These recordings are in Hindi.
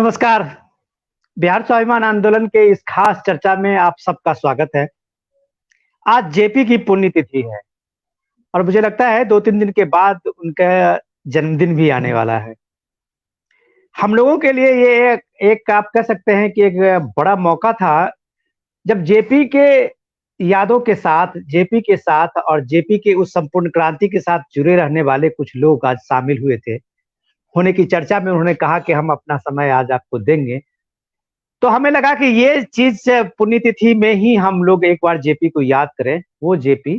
नमस्कार। बिहार स्वाभिमान आंदोलन के इस खास चर्चा में आप सबका स्वागत है। आज जेपी की पुण्यतिथि है और मुझे लगता है 2-3 दिन के बाद उनका जन्मदिन भी आने वाला है। हम लोगों के लिए ये एक आप कह सकते हैं कि एक बड़ा मौका था जब जेपी के यादों के साथ, जेपी के साथ और जेपी के उस संपूर्ण क्रांति के साथ जुड़े रहने वाले कुछ लोग आज शामिल हुए थे। होने की चर्चा में उन्होंने कहा कि हम अपना समय आज आपको देंगे। तो हमें लगा कि ये चीज पुण्यतिथि में ही हम लोग एक बार जेपी को याद करें। वो जेपी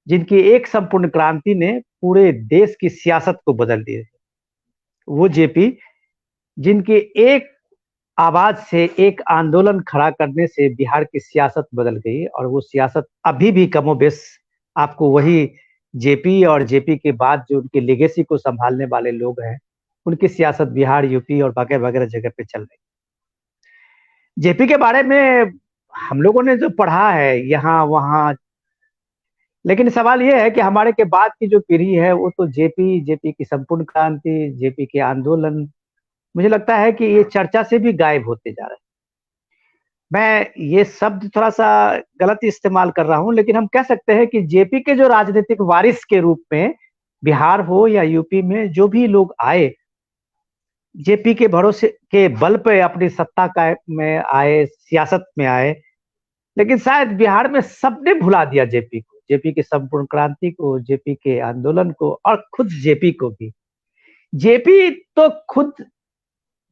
जिनकी एक संपूर्ण क्रांति ने पूरे देश की सियासत को बदल दिया। वो जेपी जिनकी एक आवाज से, एक आंदोलन खड़ा करने से बिहार की सियासत बदल गई और वो सियासत अभी भी कमोबेश आपको वही जेपी और जेपी के बाद जो उनकी लेगेसी को संभालने वाले लोग हैं, उनकी सियासत बिहार, यूपी और वगैरह जगह पे चल रही है। जेपी के बारे में हम लोगों ने जो पढ़ा है यहाँ वहाँ, लेकिन सवाल ये है कि हमारे के बाद की जो पीढ़ी है वो तो जेपी, जेपी की संपूर्ण क्रांति, जेपी के आंदोलन, मुझे लगता है कि ये चर्चा से भी गायब होते जा रहे हैं। मैं ये शब्द थोड़ा सा गलत इस्तेमाल कर रहा हूँ, लेकिन हम कह सकते हैं कि जेपी के जो राजनीतिक वारिस के रूप में बिहार हो या यूपी में जो भी लोग आए, जेपी के भरोसे के बल पे अपनी सत्ता का में आए, सियासत में आए, लेकिन शायद बिहार में सबने भुला दिया जेपी को, जेपी की संपूर्ण क्रांति को, जेपी के आंदोलन को और खुद जेपी को भी। जेपी तो खुद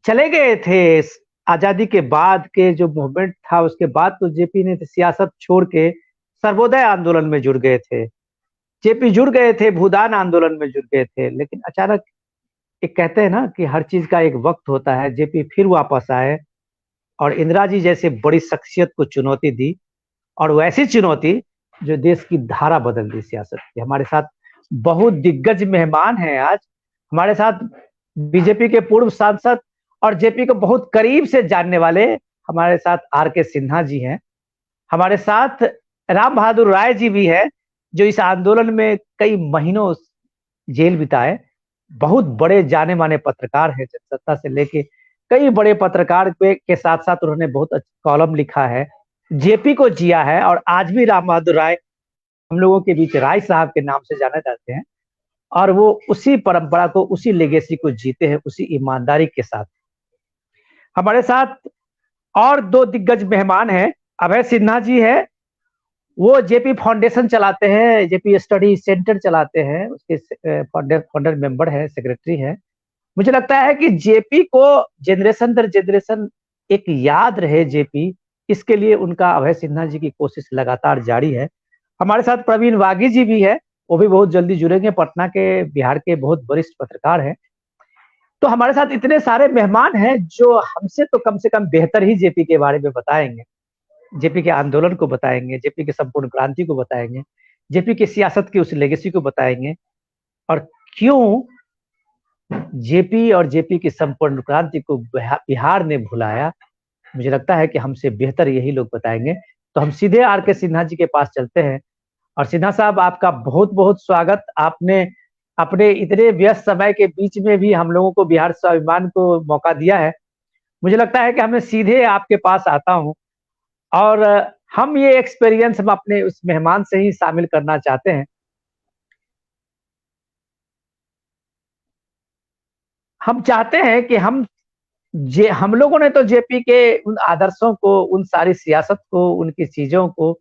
चले गए थे आजादी के बाद के जो मूवमेंट था, उसके बाद तो जेपी ने सियासत छोड़ के सर्वोदय आंदोलन में जुड़ गए थे। जेपी जुड़ गए थे, भूदान आंदोलन में जुड़ गए थे, लेकिन अचानक एक कहते हैं ना कि हर चीज का एक वक्त होता है। जेपी फिर वापस आए और इंदिरा जी जैसे बड़ी शख्सियत को चुनौती दी, और वैसी चुनौती जो देश की धारा बदल दी सियासत की। हमारे साथ बहुत दिग्गज मेहमान हैं आज। हमारे साथ बीजेपी के पूर्व सांसद और जेपी को बहुत करीब से जानने वाले हमारे साथ आर के सिन्हा जी हैं। हमारे साथ राम बहादुर राय जी भी है, जो इस आंदोलन में कई महीनों जेल बिताए। बहुत बड़े जाने माने पत्रकार हैं, जनसत्ता से लेके कई बड़े पत्रकार के साथ साथ उन्होंने बहुत अच्छा कॉलम लिखा है, जेपी को जिया है। और आज भी राम बहादुर राय हम लोगों के बीच राय साहब के नाम से जाने जाते हैं, और वो उसी परंपरा को, उसी लेगेसी को जीते हैं, उसी ईमानदारी के साथ। हमारे साथ और दो दिग्गज मेहमान हैं। अभय सिन्हा जी है, वो जेपी फाउंडेशन चलाते हैं, जेपी स्टडी सेंटर चलाते हैं, उसके फाउंडर मेंबर है, सेक्रेटरी है। मुझे लगता है कि जेपी को जनरेशन दर जनरेशन एक याद रहे जेपी, इसके लिए उनका अभय सिन्हा जी की कोशिश लगातार जारी है। हमारे साथ प्रवीण वागी जी भी है, वो भी बहुत जल्दी जुड़ेंगे, पटना के, बिहार के बहुत वरिष्ठ पत्रकार हैं। तो हमारे साथ इतने सारे मेहमान हैं जो हमसे तो कम से कम बेहतर ही जेपी के बारे में बताएंगे, जेपी के आंदोलन को बताएंगे, जेपी के संपूर्ण क्रांति को बताएंगे, जेपी की सियासत की उस लेगेसी को बताएंगे, और क्यों जेपी और जेपी की संपूर्ण क्रांति को बिहार ने भुलाया। मुझे लगता है कि हमसे बेहतर यही लोग बताएंगे। तो हम सीधे आर के सिन्हा जी के पास चलते हैं। और सिन्हा साहब, आपका बहुत बहुत स्वागत। आपने अपने इतने व्यस्त समय के बीच में भी हम लोगों को बिहार स्वाभिमान को मौका दिया है। मुझे लगता है कि हमें सीधे आपके पास आता हूँ, और हम ये एक्सपीरियंस हम अपने उस मेहमान से ही शामिल करना चाहते हैं। हम चाहते हैं कि हम लोगों ने तो जेपी के उन आदर्शों को, उन सारी सियासत को, उनकी चीजों को,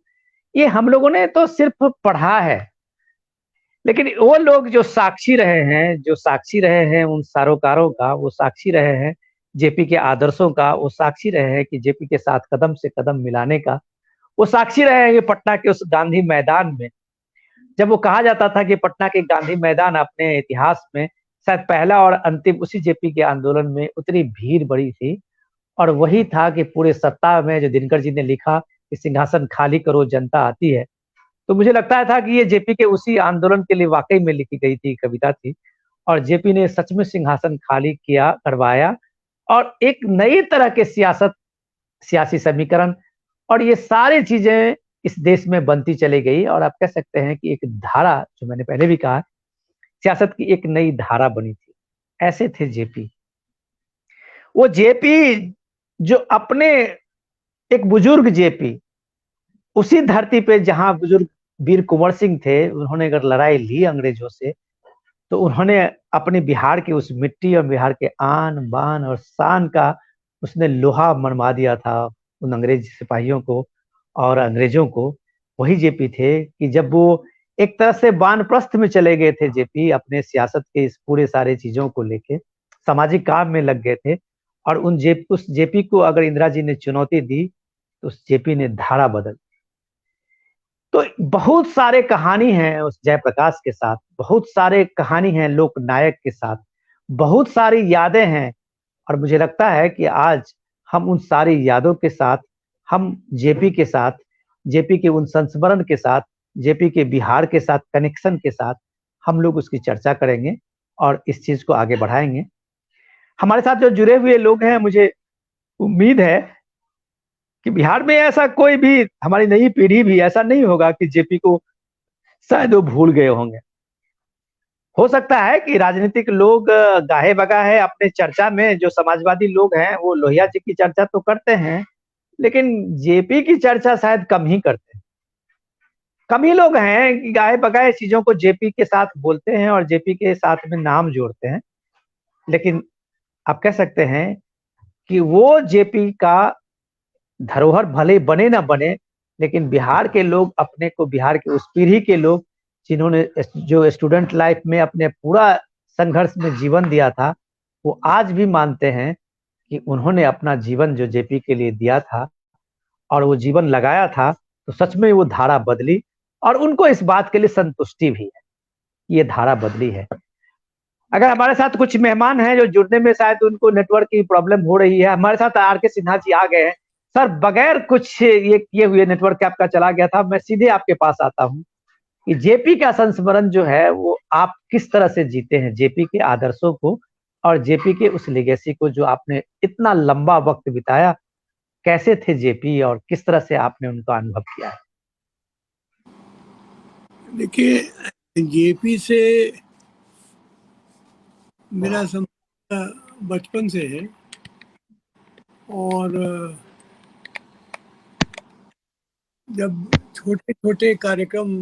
ये हम लोगों ने तो सिर्फ पढ़ा है, लेकिन वो लोग जो साक्षी रहे हैं, जो साक्षी रहे हैं उन सरोकारों का, वो साक्षी रहे हैं जेपी के आदर्शों का, वो साक्षी रहे हैं कि जेपी के साथ कदम से कदम मिलाने का, वो साक्षी रहे हैं कि पटना के उस गांधी मैदान में, जब वो कहा जाता था कि पटना के गांधी मैदान अपने इतिहास में शायद पहला और अंतिम उसी जेपी के आंदोलन में उतनी भीड़ बड़ी थी। और वही था कि पूरे सत्ता में जो दिनकर जी ने लिखा कि सिंहासन खाली करो जनता आती है, तो मुझे लगता था कि ये जेपी के उसी आंदोलन के लिए वाकई में लिखी गई थी, कविता थी। और जेपी ने सच में सिंहासन खाली किया, करवाया, और एक नई तरह के सियासी समीकरण और ये सारी चीजें इस देश में बनती चली गई। और आप कह सकते हैं कि एक धारा, जो मैंने पहले भी कहा, सियासत की एक नई धारा बनी थी। ऐसे थे जेपी। वो जेपी जो अपने एक बुजुर्ग जेपी उसी धरती पे जहां बुजुर्ग वीर कुंवर सिंह थे, उन्होंने अगर लड़ाई ली अंग्रेजों से, तो उन्होंने अपने बिहार की उस मिट्टी और बिहार के आन बान और शान का उसने लोहा मनवा दिया था उन अंग्रेज सिपाहियों को और अंग्रेजों को। वही जेपी थे कि जब वो एक तरह से वानप्रस्थ में चले गए थे, जेपी अपने सियासत के इस पूरे सारे चीजों को लेके सामाजिक काम में लग गए थे, और उस जेपी को अगर इंदिरा जी ने चुनौती दी तो उस जेपी ने धारा बदल। तो बहुत सारे कहानी हैं उस जयप्रकाश के साथ, बहुत सारे कहानी हैं लोक नायक के साथ, बहुत सारी यादें हैं। और मुझे लगता है कि आज हम उन सारी यादों के साथ, हम जेपी के साथ, जेपी के उन संस्मरण के साथ, जेपी के बिहार के साथ कनेक्शन के साथ हम लोग उसकी चर्चा करेंगे और इस चीज को आगे बढ़ाएंगे। हमारे साथ जो जुड़े हुए लोग हैं, मुझे उम्मीद है कि बिहार में ऐसा कोई भी, हमारी नई पीढ़ी भी ऐसा नहीं होगा कि जेपी को शायद वो भूल गए होंगे। हो सकता है कि राजनीतिक लोग गाहे बगाहे अपने चर्चा में, जो समाजवादी लोग हैं वो लोहिया जी की चर्चा तो करते हैं, लेकिन जेपी की चर्चा शायद कम ही करते हैं। कम ही लोग हैं कि गाहे बगाहे चीजों को जेपी के साथ बोलते हैं और जेपी के साथ में नाम जोड़ते हैं। लेकिन आप कह सकते हैं कि वो जेपी का धरोहर भले बने ना बने, लेकिन बिहार के लोग अपने को, बिहार के उस पीढ़ी के लोग जिन्होंने जो स्टूडेंट लाइफ में अपने पूरा संघर्ष में जीवन दिया था, वो आज भी मानते हैं कि उन्होंने अपना जीवन जो जेपी के लिए दिया था और वो जीवन लगाया था, तो सच में वो धारा बदली और उनको इस बात के लिए संतुष्टि भी है, ये धारा बदली है। अगर हमारे साथ कुछ मेहमान हैं जो जुड़ने में शायद उनको नेटवर्क की प्रॉब्लम हो रही है, हमारे साथ आर के सिन्हा जी आ गए हैं। सर, बगैर कुछ ये किए हुए नेटवर्क आपका चला गया था, मैं सीधे आपके पास आता हूँ कि जेपी का संस्मरण जो है वो आप किस तरह से जीते हैं, जेपी के आदर्शों को और जेपी के उस लेगेसी को जो आपने इतना लंबा वक्त बिताया। कैसे थे जेपी और किस तरह से आपने उनका अनुभव किया है? देखिए, जेपी से मेरा संबंध बचपन से है और जब छोटे छोटे कार्यक्रम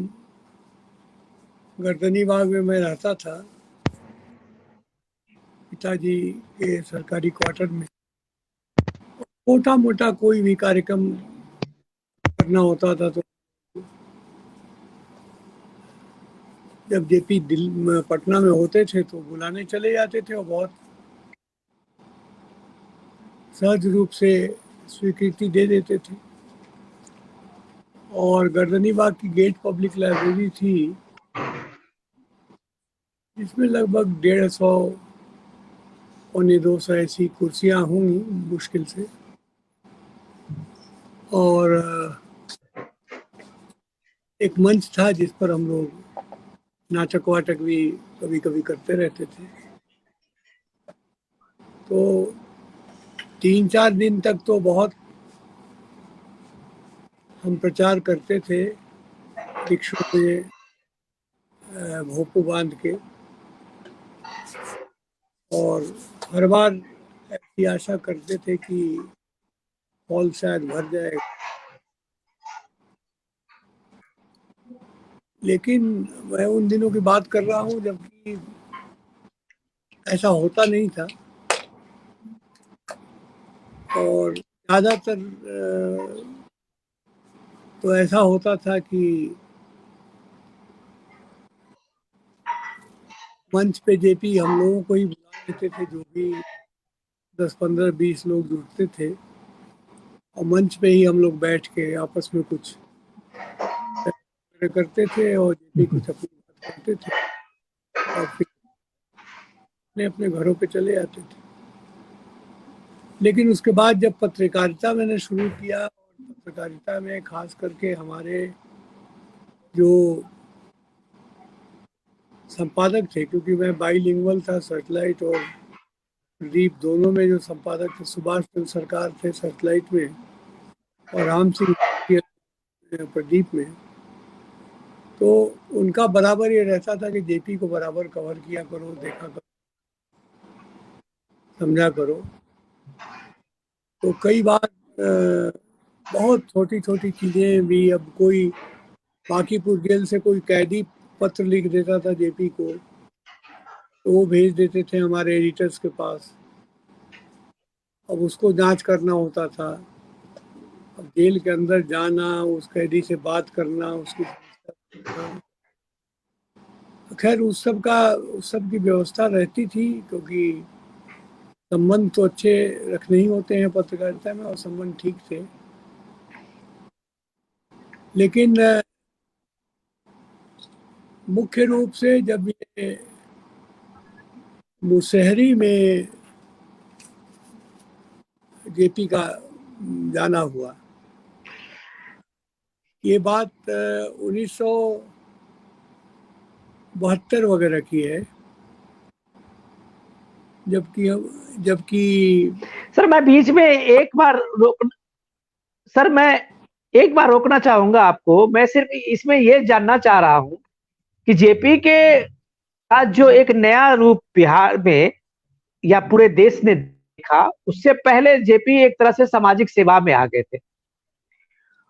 गर्दनी बाग में मैं रहता था, पिताजी के सरकारी क्वार्टर में, मोटा मोटा कोई भी कार्यक्रम करना होता था तो जब जेपी पटना में होते थे तो बुलाने चले जाते थे और बहुत सहज रूप से स्वीकृति दे देते थे। और गर्दनी बाग की गेट पब्लिक लाइब्रेरी थी जिसमें लगभग 150 पौने 200 ऐसी कुर्सियां होंगी मुश्किल से। और एक मंच था जिस पर हम लोग नाटक वाटक भी कभी कभी करते रहते थे। तो 3-4 दिन तक तो बहुत हम प्रचार करते थे रिक्शों में भोपू बांध के, और हर बार ऐसी आशा करते थे कि हॉल शायद भर जाएगा, लेकिन मैं उन दिनों की बात कर रहा हूँ जबकि ऐसा होता नहीं था। और ज़्यादातर तो ऐसा होता था कि मंच पे जेपी हम लोगों को ही बुला लेते थे, जो भी 10-15-20 लोग जुड़ते थे, और मंच पे ही हम लोग बैठ के आपस में कुछ करते थे और जेपी कुछ अपनी बात करते थे और फिर अपने अपने घरों पे चले जाते थे। लेकिन उसके बाद जब पत्रकारिता मैंने शुरू किया, और पत्रकारिता में खास करके हमारे जो संपादक थे, क्योंकि मैं बाईलिंगुअल था, सेटेलाइट और प्रदीप दोनों में जो संपादक थे, सुभाष चंद्र सरकार थे सेटेलाइट में और राम सिंह प्रदीप में, तो उनका बराबर ये रहता था कि जेपी को बराबर कवर किया करो, देखा करो, समझा करो। तो कई बार बहुत छोटी छोटी चीज़ें भी, अब कोई बांकीपुर जेल से कोई कैदी पत्र लिख देता था जेपी को, तो वो भेज देते थे हमारे एडिटर्स के पास। अब उसको जांच करना होता था। अब जेल के अंदर जाना, उस कैदी से बात करना, उसकी समस्या। खैर उस सब की व्यवस्था रहती थी, क्योंकि संबंध तो अच्छे रखने ही होते हैं पत्रकारिता में, और संबंध ठीक थे। लेकिन मुख्य रूप से जब ये मुसहरी में जेपी का जाना हुआ, ये बात 1972 वगैरह की है, जबकि जबकि सर मैं बीच में एक बार सर मैं एक बार रोकना चाहूंगा आपको। मैं सिर्फ इसमें ये जानना चाह रहा हूं कि जेपी के आज जो एक नया रूप बिहार में या पूरे देश ने देखा, उससे पहले जेपी एक तरह से सामाजिक सेवा में आ गए थे।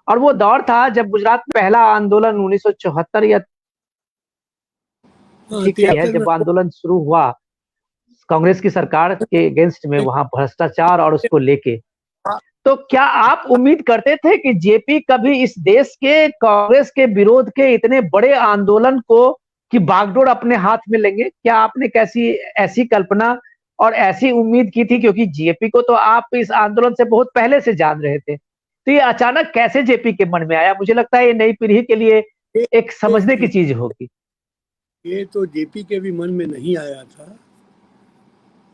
और वो दौर था जब गुजरात में पहला आंदोलन 1974 या ठीक से है, 73 में जब आंदोलन शुरू हुआ कांग्रेस की सरकार के अगेंस्ट में, वहां भ्रष्टाचार और उसको लेके, तो क्या आप उम्मीद करते थे कि जेपी कभी इस देश के कांग्रेस के विरोध के इतने बड़े आंदोलन को की बागडोर अपने हाथ में लेंगे? क्या आपने कैसी ऐसी कल्पना और ऐसी उम्मीद की थी? क्योंकि जेपी को तो आप इस आंदोलन से बहुत पहले से जान रहे थे, तो ये अचानक कैसे जेपी के मन में आया? मुझे लगता है ये नई पीढ़ी के लिए ये एक समझने की चीज होगी। ये तो जेपी के भी मन में नहीं आया था,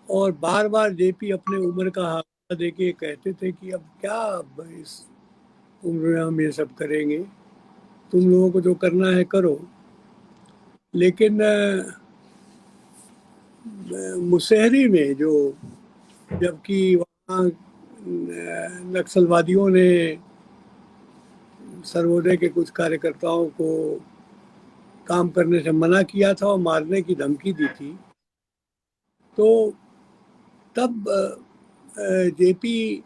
और बार बार जेपी अपने उम्र का हवाला देके कहते थे कि अब क्या, अब इस उम्र में हम ये सब करेंगे, तुम लोगों को जो करना है करो। लेकिन मुसहरी में जो, जबकि वहाँ नक्सलवादियों ने सर्वोदय के कुछ कार्यकर्ताओं को काम करने से मना किया था और मारने की धमकी दी थी, तो तब जेपी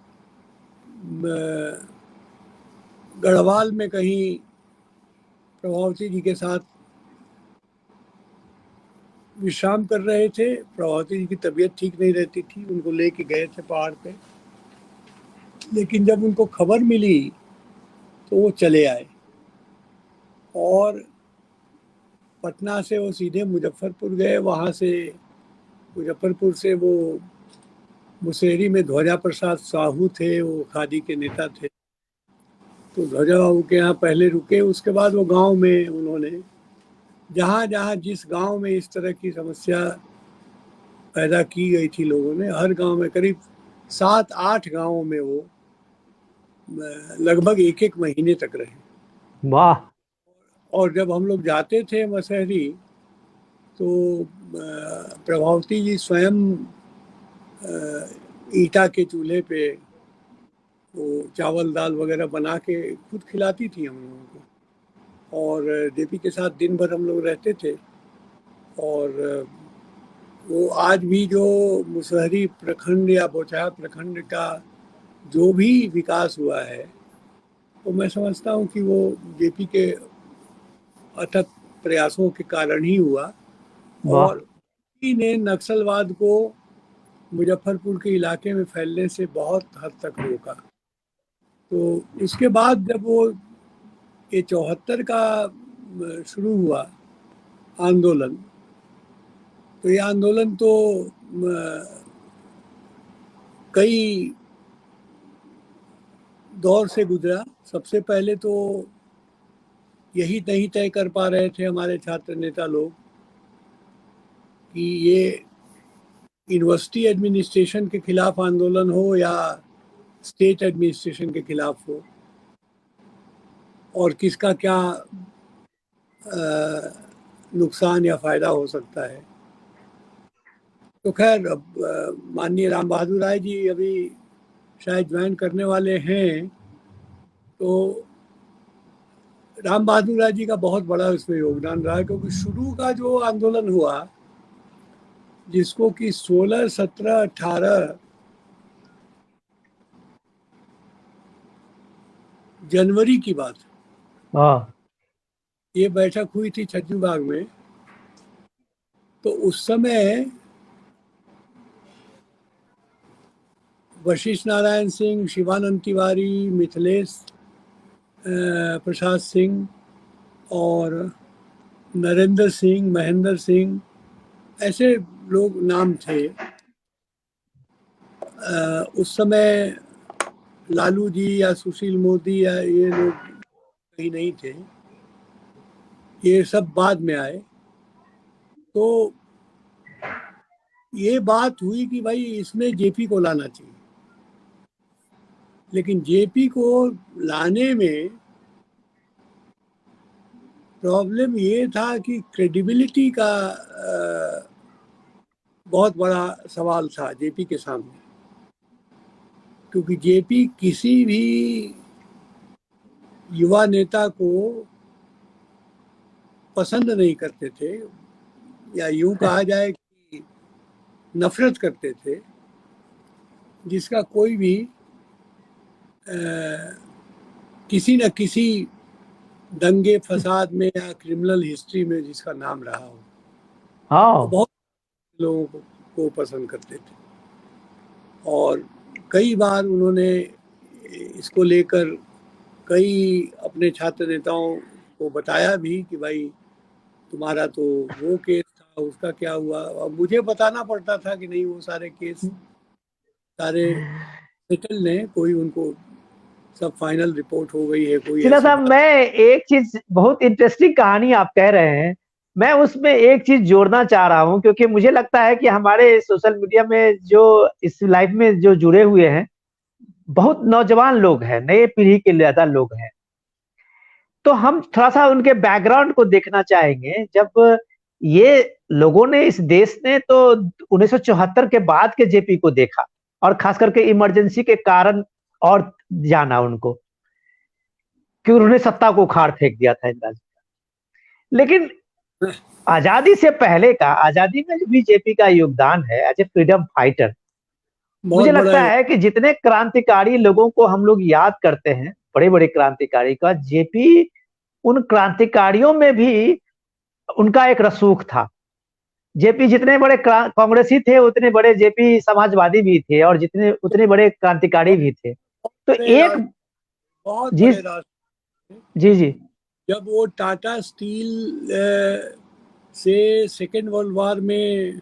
गढ़वाल में कहीं प्रभावती जी के साथ विश्राम कर रहे थे। प्रभावती जी की तबीयत ठीक नहीं रहती थी, उनको लेके गए थे पहाड़ पे। लेकिन जब उनको खबर मिली तो वो चले आए, और पटना से वो सीधे मुजफ्फरपुर गए। वहाँ से मुजफ्फरपुर से वो मुसेरी में ध्वजा प्रसाद साहू थे, वो खादी के नेता थे, तो ध्वजा बाबू के यहाँ पहले रुके। उसके बाद वो गांव में उन्होंने, जहाँ जहाँ जिस गांव में इस तरह की समस्या पैदा की गई थी लोगों ने, हर गांव में करीब 7-8 गांवों में वो लगभग 1-1 महीने तक रहे। वाह। और जब हम लोग जाते थे मसहरी, तो प्रभावती जी स्वयं ईटा के चूल्हे पे वो चावल दाल वगैरह बना के खुद खिलाती थी हम लोगों को। और जेपी के साथ दिन भर हम लोग रहते थे। और वो आज भी जो मुसहरी प्रखंड या बोचहा प्रखंड का जो भी विकास हुआ है, तो मैं समझता हूँ कि वो जेपी के अथक प्रयासों के कारण ही हुआ। वाह। और ने नक्सलवाद को मुजफ्फरपुर के इलाके में फैलने से बहुत हद तक रोका। तो उसके बाद जब वो ये 74 का शुरू हुआ आंदोलन, तो ये आंदोलन तो कई दौर से गुजरा। सबसे पहले तो यही नहीं तय कर पा रहे थे हमारे छात्र नेता लोग कि ये यूनिवर्सिटी एडमिनिस्ट्रेशन के खिलाफ आंदोलन हो या स्टेट एडमिनिस्ट्रेशन के खिलाफ हो, और किसका क्या नुकसान या फायदा हो सकता है। तो खैर, अब माननीय राम बहादुर राय जी अभी शायद ज्वाइन करने वाले हैं, तो राम बहादुर राय जी का बहुत बड़ा इसमें योगदान रहा, क्योंकि शुरू का जो आंदोलन हुआ, जिसको कि 16, 17, 18 जनवरी की बात है। हाँ। ये बैठक हुई थी छज्जू बाग में। तो उस समय वशिष्ठ नारायण सिंह, शिवानंद तिवारी, मिथिलेश प्रसाद सिंह और नरेंद्र सिंह, महेंद्र सिंह, ऐसे लोग नाम थे। उस समय लालू जी या सुशील मोदी या ये लोग कहीं नहीं थे, ये सब बाद में आए। तो ये बात हुई कि भाई इसमें जेपी को लाना चाहिए, लेकिन जेपी को लाने में प्रॉब्लम ये था कि क्रेडिबिलिटी का बहुत बड़ा सवाल था जेपी के सामने, क्योंकि जेपी किसी भी युवा नेता को पसंद नहीं करते थे, या यूं कहा जाए कि नफरत करते थे, जिसका कोई भी किसी न किसी दंगे फसाद में या क्रिमिनल हिस्ट्री में जिसका नाम रहा हो, वो हाँ। बहुत लोगों को पसंद करते थे। और कई बार उन्होंने इसको लेकर कई अपने छात्र नेताओं को बताया भी कि भाई तुम्हारा तो वो केस था, उसका क्या हुआ। अब मुझे बताना पड़ता था कि नहीं, वो सारे केस सारे सेटल हैं, कोई उनको सब फाइनल रिपोर्ट हो गई है, कोई सिन्हा ऐसी साहब, बात। मैं एक चीज, बहुत इंटरेस्टिंग कहानी आप कह रहे हैं, मैं उसमें एक चीज जोड़ना चाह रहा हूं, क्योंकि मुझे लगता है कि हमारे सोशल मीडिया में जो इस लाइफ में जो जुड़े हुए हैं, बहुत नौजवान लोग हैं, नए पीढ़ी के ज्यादा लोग हैं। तो हम थोड़ा सा उनके बैकग्राउंड को देखना चाहेंगे। जब ये लोगों ने, इस देश ने तो 1974 के बाद के जेपी को देखा, और खास करके इमरजेंसी के कारण, और जाना उनको कि उन्होंने सत्ता को उखाड़ फेंक दिया था इंदिरा जी। लेकिन आजादी से पहले का, आजादी में जो बीजेपी का योगदान है एज ए फ्रीडम फाइटर, मुझे बहुत बड़ा लगता है कि जितने क्रांतिकारी लोगों को हम लोग याद करते हैं, बड़े बड़े क्रांतिकारी का, जेपी उन क्रांतिकारियों में भी उनका एक रसूख था। जेपी जितने बड़े कांग्रेसी थे, उतने बड़े जेपी समाजवादी भी थे, और जितने उतने बड़े क्रांतिकारी बहुत भी थे। तो बड़े एक, राष्ट्र, बहुत जी बड़े राष्ट्र। जी जी। जब वो टाटा स्टील से सेकेंड वर्ल्ड वॉर में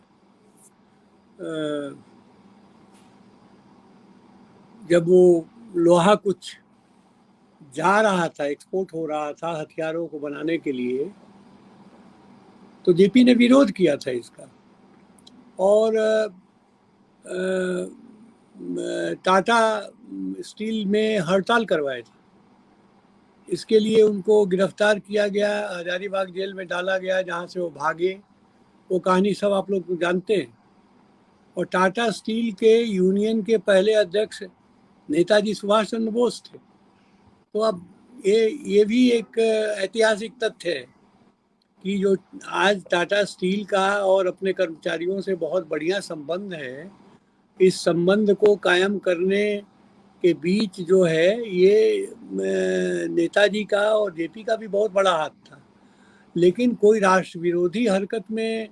जब वो लोहा कुछ जा रहा था, एक्सपोर्ट हो रहा था हथियारों को बनाने के लिए, तो जेपी ने विरोध किया था इसका। और टाटा स्टील में हड़ताल करवाए थे। इसके लिए उनको गिरफ्तार किया गया, हजारीबाग जेल में डाला गया, जहाँ से वो भागे। वो कहानी सब आप लोग जानते हैं। और टाटा स्टील के यूनियन के पहले अध्यक्ष नेताजी सुभाष चंद्र बोस थे। तो अब ये भी एक ऐतिहासिक तथ्य है कि जो आज टाटा स्टील का और अपने कर्मचारियों से बहुत बढ़िया संबंध है, इस संबंध को कायम करने के बीच जो है, ये नेताजी का और जेपी का भी बहुत बड़ा हाथ था। लेकिन कोई राष्ट्र विरोधी हरकत में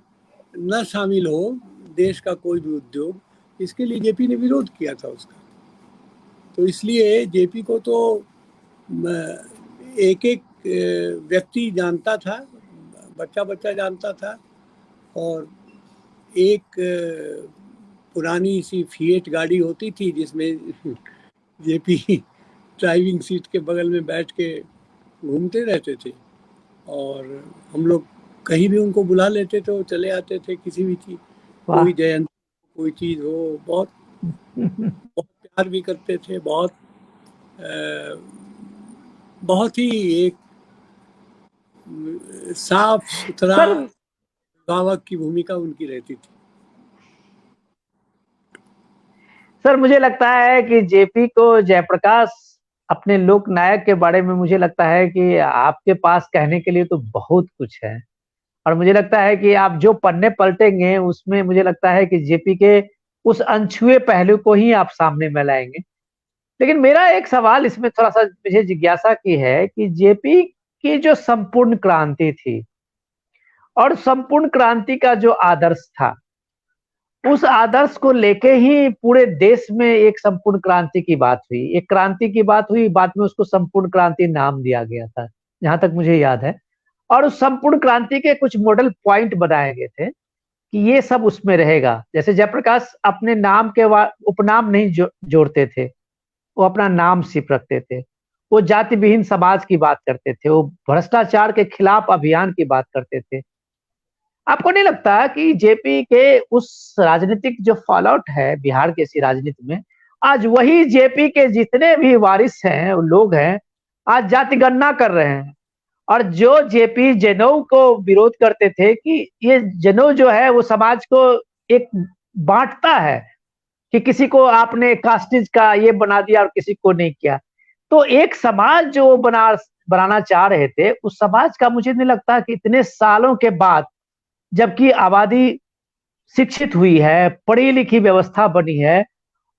न शामिल हो देश का कोई भी उद्योग, इसके लिए जेपी ने विरोध किया था उसका। तो इसलिए जेपी को तो एक एक व्यक्ति जानता था, बच्चा बच्चा जानता था। और एक पुरानी सी फिएट गाड़ी होती थी जिसमें जेपी ड्राइविंग सीट के बगल में बैठ के घूमते रहते थे। और हम लोग कहीं भी उनको बुला लेते थे, वो चले आते थे। किसी भी चीज, वाह। कोई जयंती, कोई चीज हो, बहुत बहुत प्यार भी करते थे। अ, बहुत ही एक साफ सुथरा सर, अभिभावक की भूमिका उनकी रहती थी। सर मुझे लगता है कि जेपी को जयप्रकाश, अपने लोक नायक के बारे में मुझे लगता है कि आपके पास कहने के लिए तो बहुत कुछ है। और मुझे लगता है कि आप जो पन्ने पलटेंगे, उसमें मुझे लगता है कि जेपी के उस अनछुए पहलू को ही आप सामने में लाएंगे। लेकिन मेरा एक सवाल इसमें थोड़ा सा मुझे जिज्ञासा की है कि जेपी की जो संपूर्ण क्रांति थी और संपूर्ण क्रांति का जो आदर्श था, उस आदर्श को लेके ही पूरे देश में एक संपूर्ण क्रांति की बात हुई, एक क्रांति की बात हुई, बाद में उसको संपूर्ण क्रांति नाम दिया गया था, जहां तक मुझे याद है। और उस संपूर्ण क्रांति के कुछ मॉडल पॉइंट बनाए गए थे कि ये सब उसमें रहेगा। जैसे जयप्रकाश अपने नाम के उपनाम नहीं जोड़ते थे, वो अपना नाम सिर्फ रखते थे। वो जाति विहीन समाज की बात करते थे, वो भ्रष्टाचार के खिलाफ अभियान की बात करते थे। आपको नहीं लगता कि जेपी के उस राजनीतिक जो फॉलोआउट है बिहार के इसी राजनीति में, आज वही जेपी के जितने भी वारिस हैं, लोग हैं, आज जाति गणना कर रहे हैं। और जो जेपी जनेऊ को विरोध करते थे कि ये जनेऊ जो है वो समाज को एक बांटता है, कि किसी को आपने कास्टेज का ये बना दिया और किसी को नहीं किया, तो एक समाज जो वो बनाना चाह रहे थे, उस समाज का मुझे नहीं लगता कि इतने सालों के बाद, जबकि आबादी शिक्षित हुई है, पढ़ी लिखी व्यवस्था बनी है,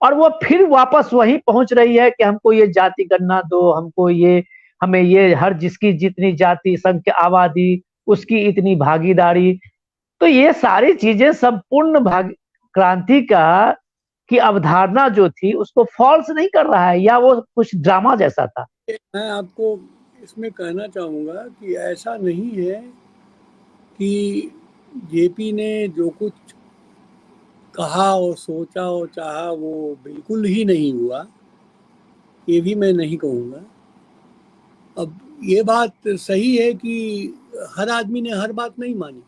और वो फिर वापस वहीं पहुंच रही है कि हमको ये जाति गणना दो, हमको ये, हमें ये, हर जिसकी जितनी जाति संख्या आबादी उसकी इतनी भागीदारी। तो ये सारी चीजें संपूर्ण भाग क्रांति का की अवधारणा जो थी उसको फॉल्स नहीं कर रहा है, या वो कुछ ड्रामा जैसा था? मैं आपको इसमें कहना चाहूँगा कि ऐसा नहीं है कि जेपी ने जो कुछ कहा और सोचा और चाहा वो बिल्कुल ही नहीं हुआ, ये भी मैं नहीं कहूँगा। अब ये बात सही है कि हर आदमी ने हर बात नहीं मानी।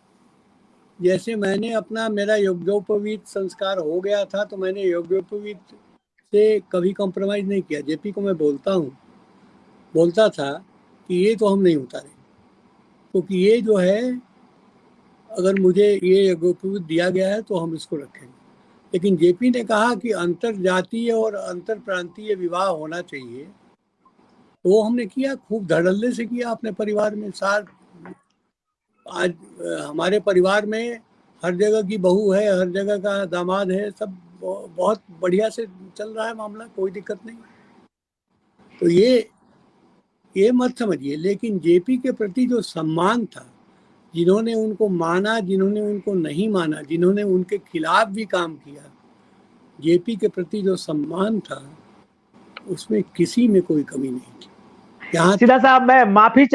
जैसे मैंने अपना, मेरा यज्ञोपवीत संस्कार हो गया था तो मैंने यज्ञोपवीत से कभी कॉम्प्रोमाइज़ नहीं किया। जेपी को मैं बोलता था कि ये तो हम नहीं उतारे, क्योंकि ये जो है, अगर मुझे ये यज्ञोपवीत दिया गया है तो हम इसको रखेंगे। लेकिन जेपी ने कहा कि अंतर जातीय और अंतर प्रांतीय विवाह होना चाहिए, तो वो हमने किया, खूब धड़ल्ले से किया अपने परिवार में। आज हमारे परिवार में हर जगह की बहू है, हर जगह का दामाद है, सब बहुत बढ़िया से चल रहा है मामला, कोई दिक्कत नहीं। तो ये मत समझिए। लेकिन जेपी के प्रति जो सम्मान था, जिन्होंने उनको माना, जिन्होंने उनको नहीं माना, जिन्होंने उनके खिलाफ भी काम किया, जेपी के प्रति जो सम्मान था उसमें किसी में कोई कमी नहीं थी। यहाँ सीधा साहब, मैं माफी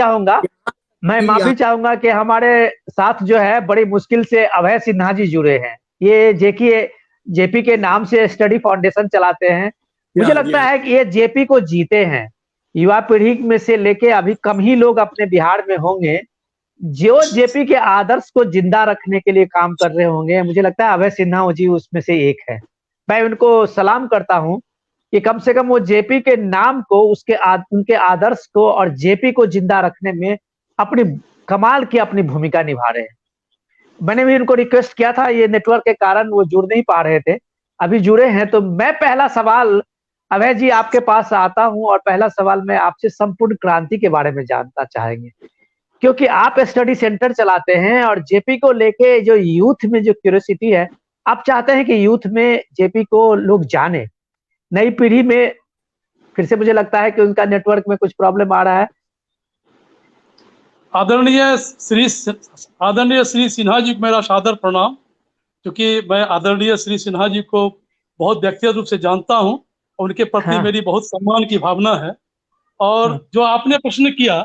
चाहूंगा कि हमारे साथ जो है बड़ी मुश्किल से अभय सिन्हा जी जुड़े हैं। ये जेपी के नाम से स्टडी फाउंडेशन चलाते हैं। मुझे लगता है कि ये जेपी को जीते हैं। युवा पीढ़ी में से लेके अभी कम ही लोग अपने बिहार में होंगे जो जेपी के आदर्श को जिंदा रखने के लिए काम कर रहे होंगे। मुझे लगता है अभय सिन्हा जी उसमें से एक है। मैं उनको सलाम करता हूं कि कम से कम वो जेपी के नाम को, उनके आदर्श को और जेपी को जिंदा रखने में अपनी कमाल की अपनी भूमिका निभा रहे हैं। मैंने भी उनको रिक्वेस्ट किया था, ये नेटवर्क के कारण वो जुड़ नहीं पा रहे थे, अभी जुड़े हैं। तो मैं पहला सवाल अभय जी आपके पास आता हूं, और पहला सवाल मैं आपसे संपूर्ण क्रांति के बारे में जानना चाहेंगे, क्योंकि आप स्टडी सेंटर चलाते हैं और जेपी को लेके जो यूथ में जो क्यूरियोसिटी है, आप चाहते हैं कि यूथ में जेपी को लोग जाने। नई पीढ़ी में फिर से मुझे लगता है कि उनका नेटवर्क में कुछ प्रॉब्लम आ रहा है। आदरणीय श्री सिन्हा जी को मेरा सादर प्रणाम, क्योंकि मैं आदरणीय श्री सिन्हा जी को बहुत व्यक्तिगत रूप से जानता हूं और उनके प्रति मेरी बहुत सम्मान की भावना है। और जो आपने प्रश्न किया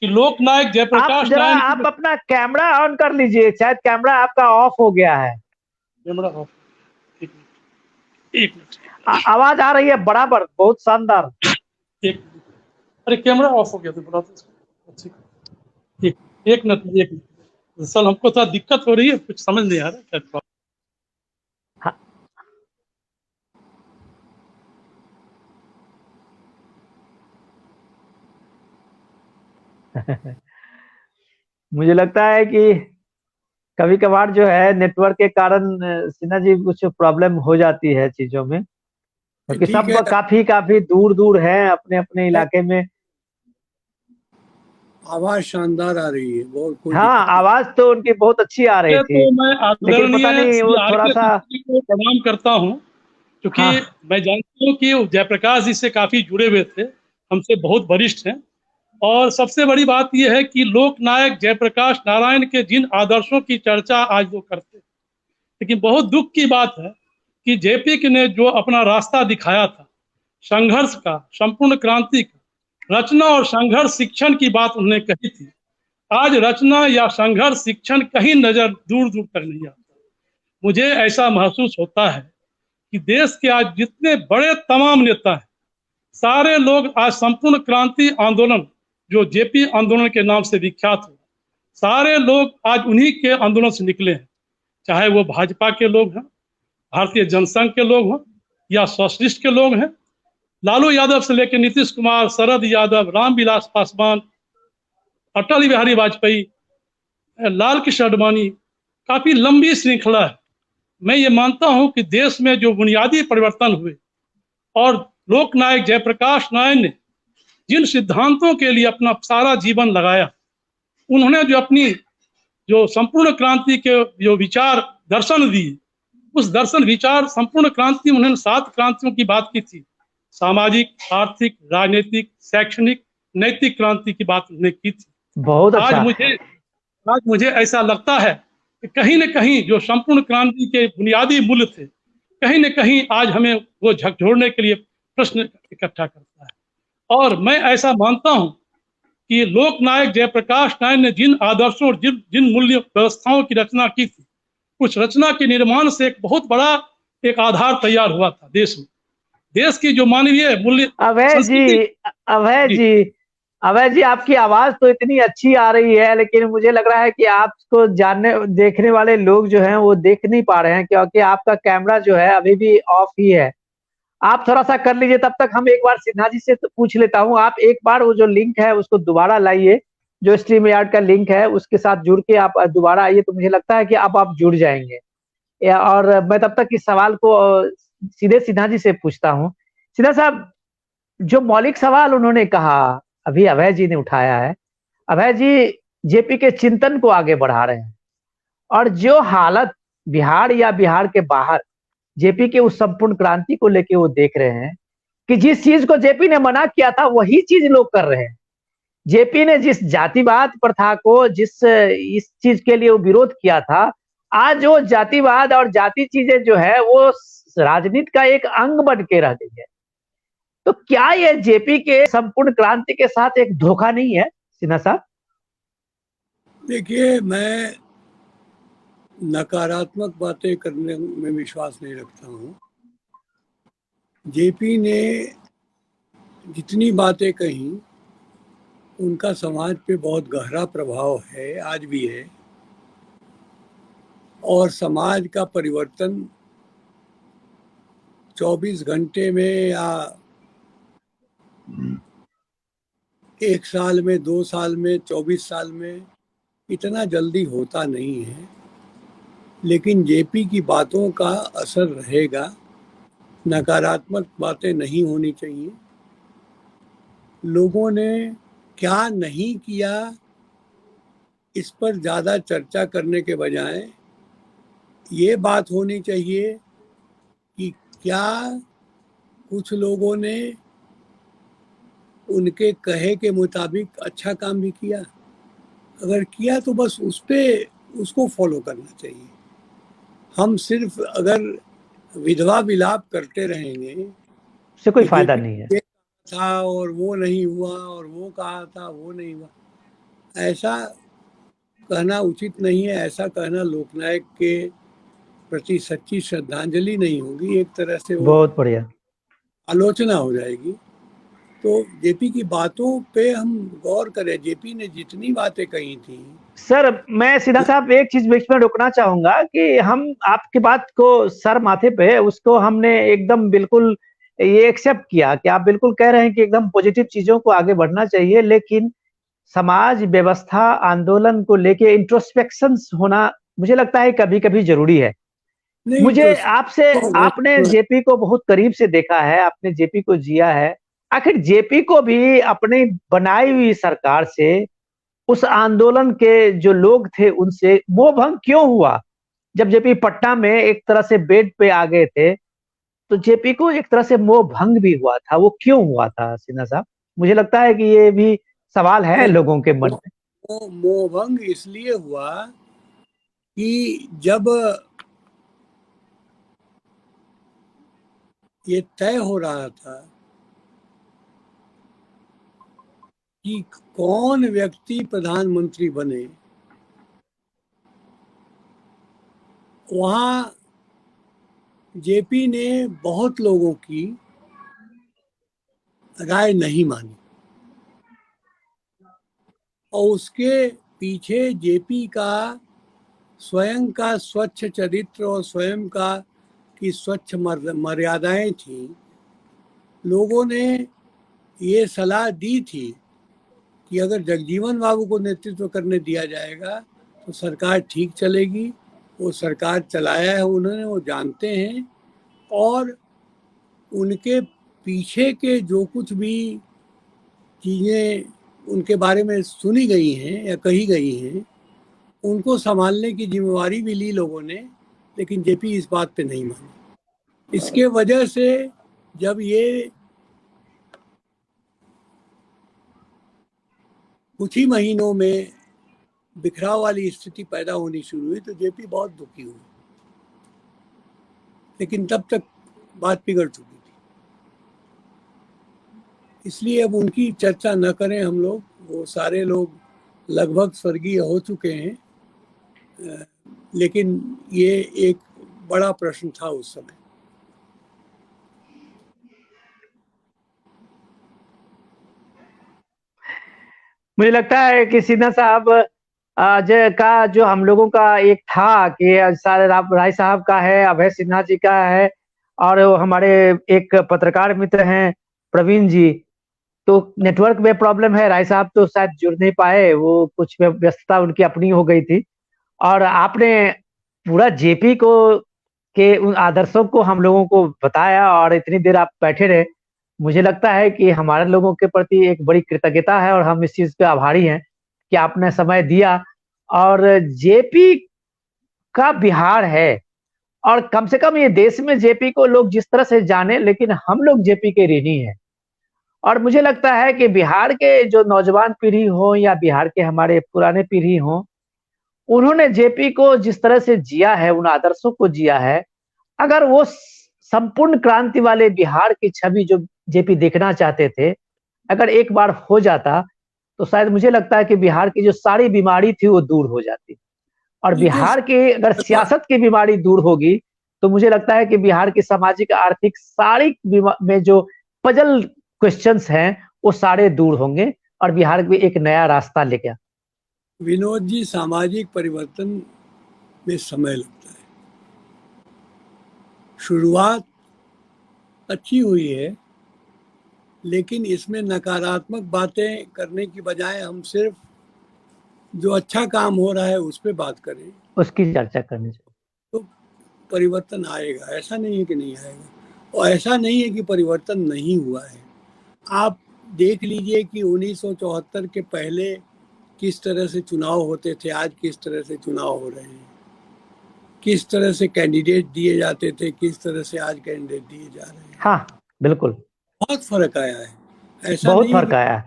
कि लोकनायक जयप्रकाश नारायण, आप अपना कैमरा ऑन कर लीजिए, शायद कैमरा आपका ऑफ हो गया है। कैमरा ऑफ, एक मिनट। आवाज आ रही है बराबर, बहुत शानदार। अरे कैमरा ऑफ हो गया था, बड़ा एक मिनट। सर हमको थोड़ा दिक्कत हो रही है, कुछ समझ नहीं आ रहा है। मुझे लगता है कि कभी कभार जो है नेटवर्क के कारण सिन्हा जी कुछ प्रॉब्लम हो जाती है चीजों में, क्योंकि सब काफी दूर दूर है अपने अपने इलाके में। आवाज शानदार आ रही है, बहुत। हाँ, आवाज तो उनकी बहुत अच्छी आ रही थी। तो मैं लेकिन पता नहीं वो थोड़ा सा प्रणाम करता हूँ क्योंकि हाँ मैं जानता हूँ कि जयप्रकाश जी से काफी जुड़े हुए थे, हमसे बहुत वरिष्ठ हैं। और सबसे बड़ी बात यह है कि लोकनायक जयप्रकाश नारायण के जिन आदर्शों की चर्चा आज वो करते हैं, लेकिन बहुत दुख की बात है कि जेपी ने जो अपना रास्ता दिखाया था, संघर्ष का, संपूर्ण क्रांति का, रचना और संघर्ष शिक्षण की बात उन्होंने कही थी। आज रचना या संघर्ष शिक्षण कहीं नजर दूर दूर तक नहीं आता। मुझे ऐसा महसूस होता है कि देश के आज जितने बड़े तमाम नेता हैं, सारे लोग आज संपूर्ण क्रांति आंदोलन, जो जेपी आंदोलन के नाम से विख्यात हो, सारे लोग आज उन्हीं के आंदोलन से निकले हैं। चाहे वो भाजपा के लोग हैं, भारतीय जनसंघ के लोग हों, या सोशलिस्ट के लोग हैं, लालू यादव से लेकर नीतीश कुमार, शरद यादव, रामविलास पासवान, अटल बिहारी वाजपेयी, लाल कृष्ण आडवाणी, काफी लंबी श्रृंखला है। मैं ये मानता हूं कि देश में जो बुनियादी परिवर्तन हुए और लोकनायक जयप्रकाश नारायण ने जिन सिद्धांतों के लिए अपना सारा जीवन लगाया, उन्होंने जो अपनी जो संपूर्ण क्रांति के जो विचार दर्शन दिए, उस दर्शन विचार संपूर्ण क्रांति, उन्होंने 7 क्रांतियों की बात की थी। सामाजिक, आर्थिक, राजनीतिक, शैक्षणिक, नैतिक क्रांति की बात उन्होंने की थी। बहुत आज अच्छा। मुझे ऐसा लगता है कि कहीं न कहीं जो संपूर्ण क्रांति के बुनियादी मूल्य थे, कहीं न कहीं आज हमें वो झकझोरने के लिए प्रश्न इकट्ठा करता है। और मैं ऐसा मानता हूं कि लोकनायक जयप्रकाश नारायण ने जिन आदर्शों और जिन जिन मूल्य व्यवस्थाओं की रचना की थी, उस रचना के निर्माण से एक बहुत बड़ा एक आधार तैयार हुआ था देश में। देश की जो मानवीय मूल्य अभय संस्कृति। जी, अभय जी, जी, अभय जी, आपकी आवाज तो इतनी अच्छी आ रही है, लेकिन मुझे लग रहा है कि आपको जानने देखने वाले लोग जो हैं वो देख नहीं पा रहे हैं, क्योंकि आपका कैमरा जो है अभी भी ऑफ ही है। आप थोड़ा सा कर लीजिए, तब तक हम एक बार सिन्हा जी से तो पूछ लेता हूँ। आप एक बार वो जो लिंक है उसको दोबारा लाइए, जो स्ट्रीम यार्ड का लिंक है उसके साथ जुड़ के आप दोबारा आइए, तो मुझे लगता है कि अब आप जुड़ जाएंगे। और मैं तब तक इस सवाल को सीधे सिन्हा जी से पूछता हूँ। सिन्हा साहब, जो मौलिक सवाल उन्होंने कहा, अभी अभय जी ने उठाया है, अभय जी जेपी के चिंतन को आगे बढ़ा रहे हैं, और जो हालत बिहार या बिहार के बाहर जेपी के उस संपूर्ण क्रांति को लेके वो देख रहे हैं कि जिस चीज को जेपी ने मना किया था वही चीज लोग कर रहे हैं। जेपी ने जिस जातिवाद प्रथा को, जिस इस चीज के लिए वो विरोध किया था, आज वो जातिवाद और जाति चीजें जो है वो राजनीति का एक अंग बन के रह गई है। तो क्या ये जेपी के संपूर्ण क्रांति के साथ एक धोखा नहीं है सिन्हा साहब? देखिए, मैं नकारात्मक बातें करने में विश्वास नहीं रखता हूँ। जेपी ने जितनी बातें कही उनका समाज पे बहुत गहरा प्रभाव है, आज भी है, और समाज का परिवर्तन 24 घंटे में या 1 साल में, 2 साल में, 24 साल में इतना जल्दी होता नहीं है। लेकिन जेपी की बातों का असर रहेगा, नकारात्मक बातें नहीं होनी चाहिए। लोगों ने क्या नहीं किया इस पर ज़्यादा चर्चा करने के बजाय ये बात होनी चाहिए कि क्या कुछ लोगों ने उनके कहे के मुताबिक अच्छा काम भी किया। अगर किया तो बस उसको फॉलो करना चाहिए। हम सिर्फ अगर विधवा विलाप करते रहेंगे उससे कोई कि फायदा जेपी नहीं है। ये था और वो नहीं हुआ और वो कहा था वो नहीं हुआ, ऐसा कहना उचित नहीं है। ऐसा कहना लोकनायक के प्रति सच्ची श्रद्धांजलि नहीं होगी, एक तरह से वो बहुत बढ़िया। आलोचना हो जाएगी। तो जेपी की बातों पे हम गौर करें। जेपी ने जितनी बातें कही थी। सर, मैं सीधा साहब एक चीज बीच में रोकना चाहूंगा कि हम आपकी बात को सर माथे पे उसको हमने एकदम बिल्कुल ये एक्सेप्ट किया कि आप बिल्कुल कह रहे हैं कि एकदम पॉजिटिव चीजों को आगे बढ़ना चाहिए, लेकिन समाज व्यवस्था आंदोलन को लेके इंट्रोस्पेक्शन होना मुझे लगता है कभी कभी जरूरी है। नहीं मुझे आपसे, आपने तो जेपी को बहुत करीब से देखा है, आपने जेपी को जिया है, आखिर जेपी को भी अपनी बनाई हुई सरकार से, उस आंदोलन के जो लोग थे उनसे मोह भंग क्यों हुआ? जब जेपी पटना में एक तरह से बेड पे आ गए थे, तो जेपी को एक तरह से मोह भंग भी हुआ था। वो क्यों हुआ था सिन्हा साहब? मुझे लगता है कि ये भी सवाल है लोगों के मन में। मोहभंग इसलिए हुआ कि जब ये तय हो रहा था कि कौन व्यक्ति प्रधानमंत्री बने, वहां जेपी ने बहुत लोगों की राय नहीं मानी और उसके पीछे जेपी का स्वयं का स्वच्छ चरित्र और स्वयं का की स्वच्छ मर्यादाएं थी। लोगों ने ये सलाह दी थी कि अगर जगजीवन बाबू को नेतृत्व करने दिया जाएगा तो सरकार ठीक चलेगी। वो सरकार चलाया है उन्होंने, वो जानते हैं। और उनके पीछे के जो कुछ भी चीज़ें उनके बारे में सुनी गई हैं या कही गई हैं, उनको संभालने की जिम्मेवारी भी ली लोगों ने, लेकिन जेपी इस बात पे नहीं मानी। इसके वजह से जब ये कुछ ही महीनों में बिखराव वाली स्थिति पैदा होनी शुरू हुई तो जेपी बहुत दुखी हुई, लेकिन तब तक बात बिगड़ चुकी थी। इसलिए अब उनकी चर्चा न करें हम लोग। वो सारे लोग लगभग स्वर्गीय हो चुके हैं, लेकिन ये एक बड़ा प्रश्न था उस समय। मुझे लगता है कि सिन्हा साहब का जो हम लोगों का एक था कि सारे राय साहब का है, अभय सिन्हा जी का है, और वो हमारे एक पत्रकार मित्र हैं प्रवीण जी। तो नेटवर्क में प्रॉब्लम है, राय साहब तो शायद जुड़ नहीं पाए, वो कुछ व्यस्तता उनकी अपनी हो गई थी। और आपने पूरा जेपी को के उन आदर्शों को हम लोगों को बताया और इतनी देर आप बैठे रहे। मुझे लगता है कि हमारे लोगों के प्रति एक बड़ी कृतज्ञता है और हम इस चीज पे आभारी हैं कि आपने समय दिया। और जेपी का बिहार है, और कम से कम ये देश में जेपी को लोग जिस तरह से जाने, लेकिन हम लोग जेपी के ऋणी हैं। और मुझे लगता है कि बिहार के जो नौजवान पीढ़ी हो या बिहार के हमारे पुराने पीढ़ी हो, उन्होंने जेपी को जिस तरह से जिया है, उन आदर्शों को जिया है, अगर वो संपूर्ण क्रांति वाले बिहार की छवि जो जेपी देखना चाहते थे, अगर एक बार हो जाता, तो शायद मुझे लगता है कि बिहार की जो सारी बीमारी थी वो दूर हो जाती। और देखिए, बिहार की अगर सियासत की बीमारी दूर होगी, तो मुझे लगता है कि बिहार की सामाजिक आर्थिक सारी में जो पजल क्वेश्चंस हैं वो सारे दूर होंगे और बिहार में एक नया रास्ता लेगा। विनोद जी, सामाजिक परिवर्तन में समय लगता है। शुरुआत अच्छी हुई है, लेकिन इसमें नकारात्मक बातें करने की बजाय हम सिर्फ जो अच्छा काम हो रहा है उस पर बात करें, उसकी चर्चा करनी चाहिए। तो परिवर्तन आएगा। ऐसा नहीं है कि नहीं आएगा, और ऐसा नहीं है कि परिवर्तन नहीं हुआ है। आप देख लीजिए कि 1974 के पहले किस तरह से चुनाव होते थे, आज किस तरह से चुनाव हो रहे हैं, किस तरह से कैंडिडेट दिए जाते थे, किस तरह से आज कैंडिडेट दिए जा रहे हैं। हाँ, बिल्कुल, बहुत फर्क आया है। ऐसा बहुत नहीं है फर्क कि आया है,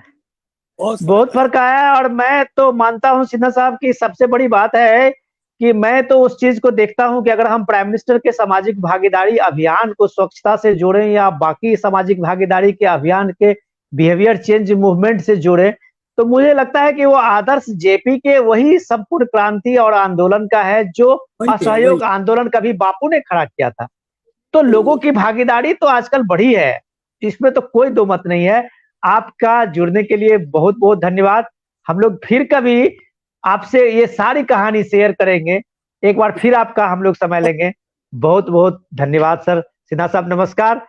बहुत बहुत फर्क आया है। और मैं तो मानता हूं सिन्हा साहब की सबसे बड़ी बात है कि मैं तो उस चीज को देखता हूं कि अगर हम प्राइम मिनिस्टर के सामाजिक भागीदारी अभियान को स्वच्छता से जोड़ें या बाकी सामाजिक भागीदारी के अभियान के बिहेवियर चेंज मूवमेंट से जोड़ें, तो मुझे लगता है कि वो आदर्श जेपी के वही संपूर्ण क्रांति और आंदोलन का है जो वही असहयोग आंदोलन कभी बापू ने खड़ा किया था। तो लोगों की भागीदारी तो आजकल बढ़ी है, इसमें तो कोई दो मत नहीं है। आपका जुड़ने के लिए बहुत बहुत धन्यवाद। हम लोग फिर कभी आपसे ये सारी कहानी शेयर करेंगे, एक बार फिर आपका हम लोग समय लेंगे। बहुत बहुत धन्यवाद सर। सिन्हा साहब नमस्कार।